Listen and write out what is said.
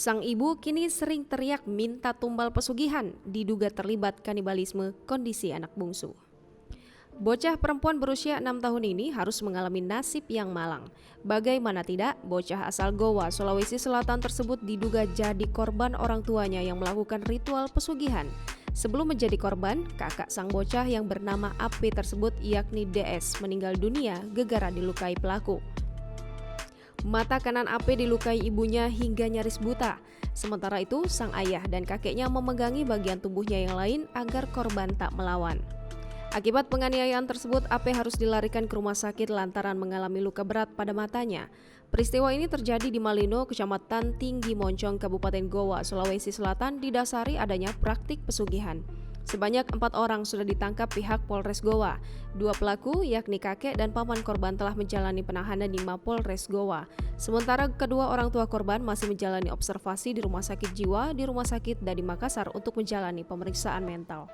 Sang ibu kini sering teriak minta tumbal pesugihan, diduga terlibat kanibalisme kondisi anak bungsu. Bocah perempuan berusia 6 tahun ini harus mengalami nasib yang malang. Bagaimana tidak, bocah asal Goa, Sulawesi Selatan tersebut diduga jadi korban orang tuanya yang melakukan ritual pesugihan. Sebelum menjadi korban, kakak sang bocah yang bernama AP tersebut yakni DS meninggal dunia gegara dilukai pelaku. Mata kanan AP dilukai ibunya hingga nyaris buta. Sementara itu, sang ayah dan kakeknya memegangi bagian tubuhnya yang lain agar korban tak melawan. Akibat penganiayaan tersebut, AP harus dilarikan ke rumah sakit lantaran mengalami luka berat pada matanya. Peristiwa ini terjadi di Malino, Kecamatan Tinggi Moncong, Kabupaten Goa, Sulawesi Selatan, didasari adanya praktik pesugihan. Sebanyak 4 orang sudah ditangkap pihak Polres Goa. 2 pelaku, yakni kakek dan paman korban, telah menjalani penahanan di Mapolres Goa. Sementara kedua orang tua korban masih menjalani observasi di Rumah Sakit Jiwa di Rumah Sakit Dadi Makassar untuk menjalani pemeriksaan mental.